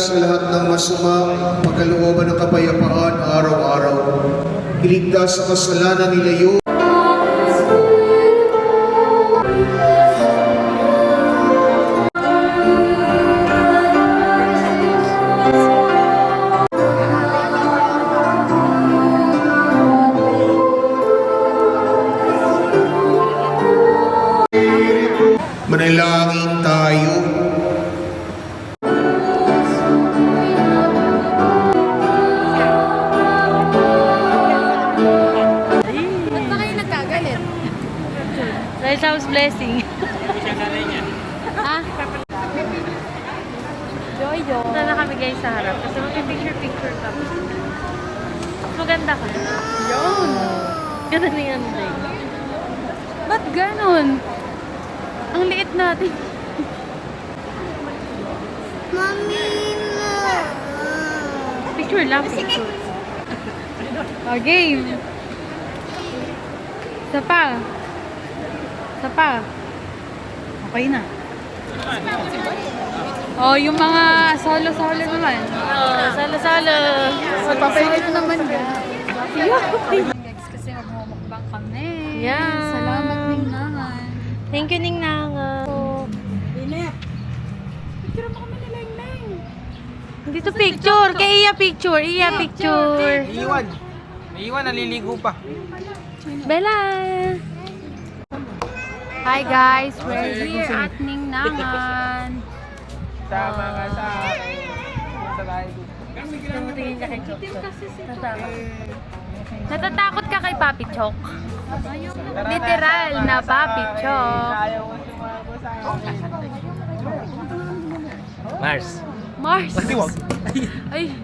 sa lahat ng masamang pagkalooban ng kapayapaan araw-araw. Iligtas sa kasalanan nila yun. Manalangin tayo. Ba't ba kayo nagkagalit? Dahil sa house blessing. Ha? Joyo. Punta na kami guys sa harap kasi mag-picture kami. Maganda ka. Yun. Ganda na yan, Day. Ba't ganon? Ang liit natin. Picture lang, picture. Oh, game. Isa pa. Isa pa. Okay na. Oh, yung mga solo-solo naman. Oh, salo-salo. Magpapahili na naman ka. Guys, kasi magmumukbang kami. Yeah. Salamat din naman. Thank you, Ning Nang. Picture mo kami nila yung Dito picture. Kay Iya picture. Iya picture. Iwan. May iwan, naliligo pa. Bella. Hi guys, we're here at Ningnangan. Tama ka sa akin. Sa live. Tumutingin ka kay Chok. Natatakot. Natatakot ka kay Papi Chok. Literal na Papi Chok. Ayaw ko sumama sa akin. Mars. Mars. Ay,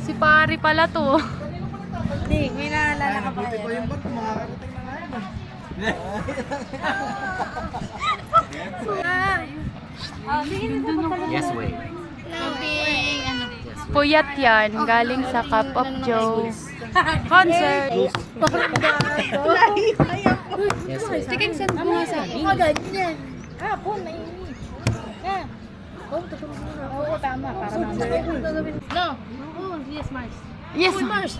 si pari pala to. Hindi, may naalala ka pa. Yes, way. Puyat yan, galing sa Cup of Joe concert. Sige, send mo nga sa akin. No. Oh, yes, Mars. Yes, Mars.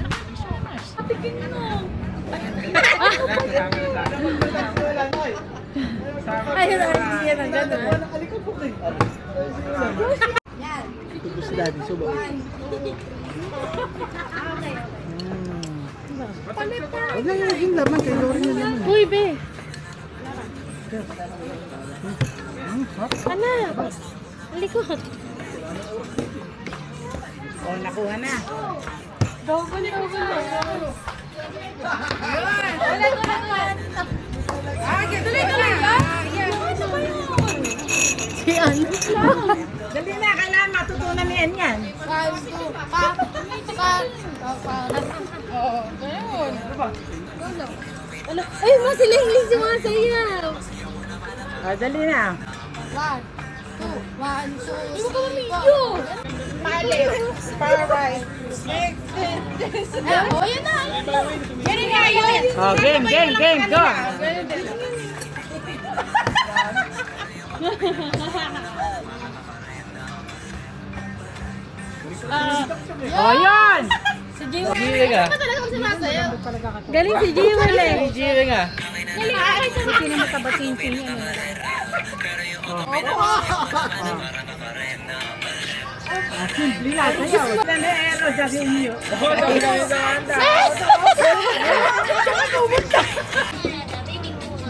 Ay, hindi yan ang gano'n. Uy, be. Ano? Likod. Oh, nakuha na. Double. Tuloy ka? Ano ba yun? Si ano? Dali na, kailangan matutunan ni En yan. Ay, masiling-ling si mga sayaw. Oh, dali na. 1, 2, 1, 2. Hindi mo ka mamidyo. Para right. Oh, yan na. Yan nga yun. Oh, game, go. Oh, yun. Si Jiwel. Jiwel nga. Ano ba talaga magsasayaw? Galing si Jiwel eh. Jiwel nga. Galing ka sa sino matabasin-sin yan.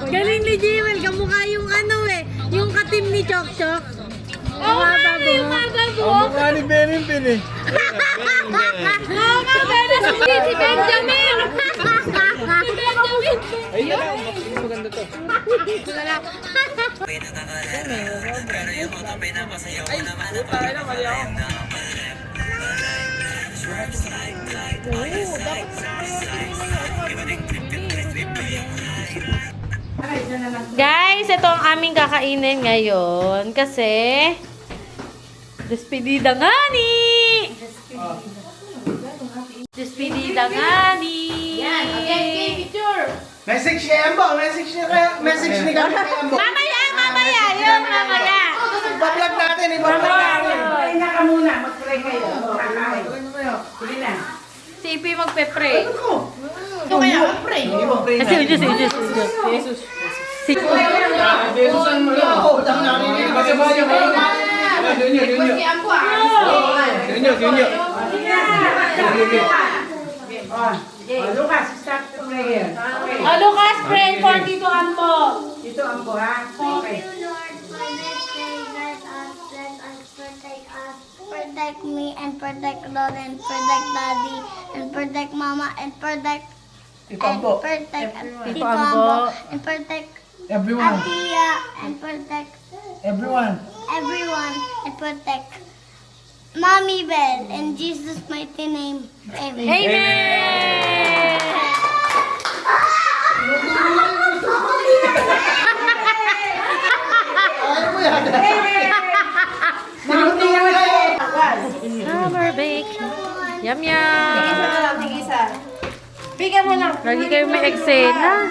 Galing ni Jiwel, kamukha yung ano eh. Yung katim ni Chok Chok. Oo nga, yung magabok. Mukha ni Benin Pin eh. Oo nga, pero si Benjamin. Si Benjamin. Ay, maganda to. Guys, ito ang aming kakainin ngayon kasi despedida nga ni! Despedida nga ni! Yan, okay, picture. Message ni Embo, message ni kami kay Embo. Mamaya! Yung mamaya! Ipa-vlog natin, ipa-vlog natin. Pray na ka muna, mag-pray kayo. Kakain. Huli na. Si Ipi magpe-pray. Ito kaya, mag-pray. Kasi Jesus. Si Besusan mo lang. Kasi ba yung Yun. Lucas, start the prayer. Okay. Lucas, pray for Tito Ambo. Ito ang buha. Okay. Thank you, Lord, for this day. Let us, protect us, protect me, and protect Lauren, protect Daddy, and protect Mama, and protect Tito Ambo, and protect Everyone. Atia, and protect Everyone. everyone, and protect Mommy Bell. In Jesus' mighty name, Amen. Amen! Summer baking. Yum yum. Bigyan mo lang. Lagi kayo may eksena.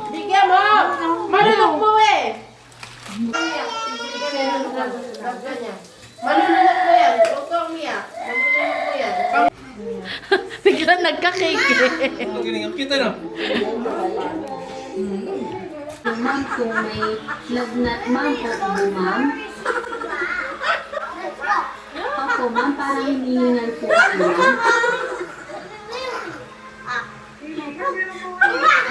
Bigyan mo. Manunok mo eh. Manunok mo yan. Huwag kang umiyak. Manunok mo yan. Biglang nagka-cake Kita na. Ma'am, kung may lagnat, ma'am, o ubo, ma'am. Opo, ma'am, parang hinihingal po ako, ma'am. Parang may halak po kayo, ma'am.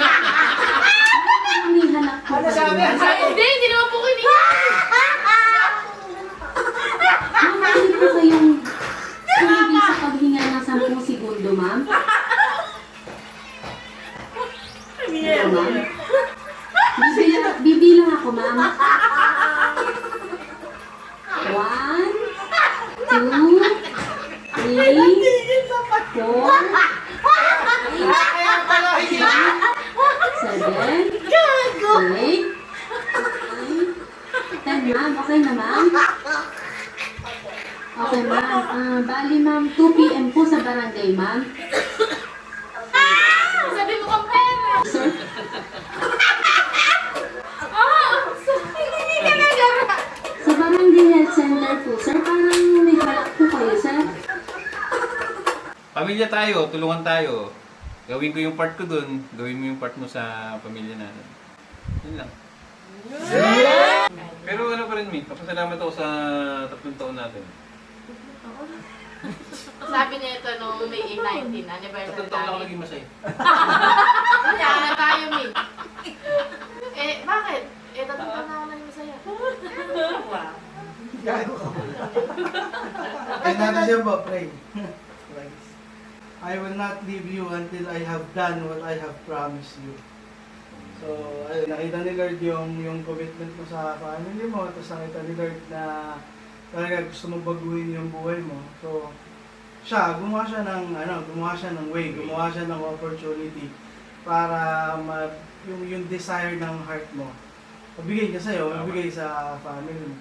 Hindi naman po kinihingal. Ma'am, pwede po kayong tumigil sa paghinga ng 10 segundo, ma'am. Opo, ma'am. Bibilang ako, ma'am. 1, 2, 3, 4, 5, 6, 7, 8, 9, 10, ma'am. Okay na, ma'am? Okay, ma'am. Bali, ma'am, 2 p.m. po sa barangay, ma'am. Sabi mo kang pera. Sir, sa barangay health center po, sir, parang may halak po kayo, sir. Pamilya tayo, tulungan tayo. Gawin ko yung part ko dun, gawin mo yung part mo sa pamilya natin. Yun lang. Pero ano pa rin, Mi, papasalamat ako sa 3 taon natin. Sabi niya ito nung May 19, 3 anniversary taon lang ako namin. naging masaya. Kaya na tayo, Min. Bakit? 3 taon na ako naging masaya. Kaya natin siya ba, pray. I will not leave you until I have done what I have promised you. So, ayun, nakita ni Lord yung commitment mo sa family mo, tapos nakita ni Lord na talaga gusto mong baguhin yung buhay mo. So, gumawa siya ng way, gumawa siya ng opportunity para yung desire ng heart mo. Mabigay niya sa'yo, mabigay sa family mo.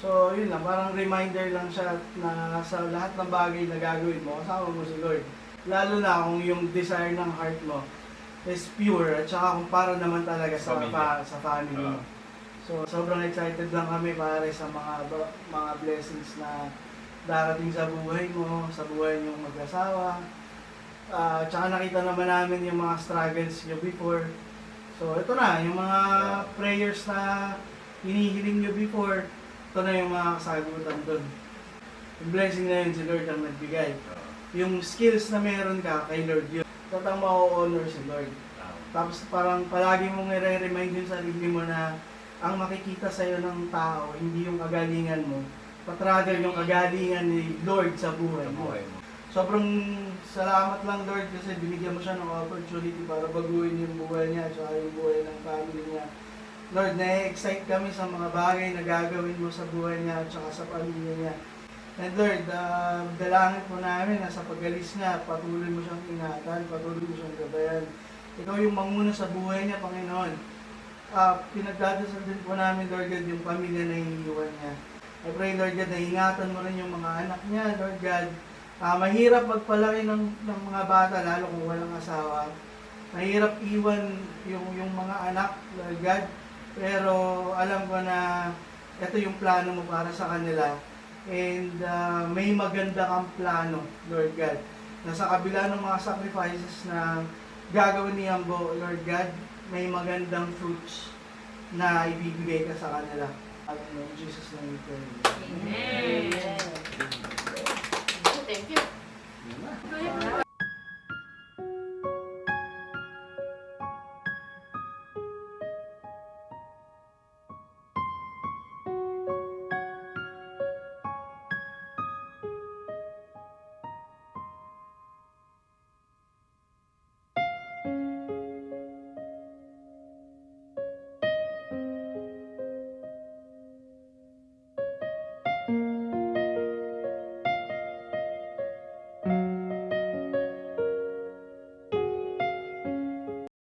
So, yun lang, parang reminder lang siya na sa lahat ng bagay na gagawin mo, kasama mo si Lord. Lalo na kung yung desire ng heart mo is pure at saka kung para naman talaga sa family mo. So, sobrang excited lang kami pare sa mga blessings na darating sa buhay mo, sa buhay niyong mag-asawa. Tsaka nakita naman namin yung mga struggles niyo before. So, ito na, yung mga prayers na hinihiling niyo before, ito na yung mga kasagutan doon. Yung blessing na yun, si Lord ang nagbigay. Yung skills na meron ka kay Lord, yun. Tatang ma-honor si Lord. Tapos parang palagi mong i-remind yung sarili mo na ang makikita sa'yo ng tao, hindi yung kagalingan mo. Patragal yung kagalingan ni Lord sa buhay mo. Sobrang salamat lang Lord kasi binigyan mo siya ng opportunity para baguhin yung buhay niya at yung buhay ng family niya. Lord, na-excite kami sa mga bagay na gagawin mo sa buhay niya at sa pamilya niya. And Lord, dalangin po namin na sa pag-alis niya, patuloy mo siyang ingatan, patuloy mo siyang gabayan. Ikaw yung manguna sa buhay niya, Panginoon. Pinagdadasal din po namin, Lord God, yung pamilya na iniiwan niya. I pray, Lord God, na ingatan mo rin yung mga anak niya, Lord God. Mahirap magpalaki ng mga bata, lalo kung walang asawa. Mahirap iwan yung mga anak, Lord God. Pero alam ko na ito yung plano mo para sa kanila. And may maganda kang plano, Lord God. Na sa kabila ng mga sacrifices na gagawin ni Ambo, Lord God, may magandang fruits na ibibigay ka sa kanila. In Jesus' name we pray. Amen.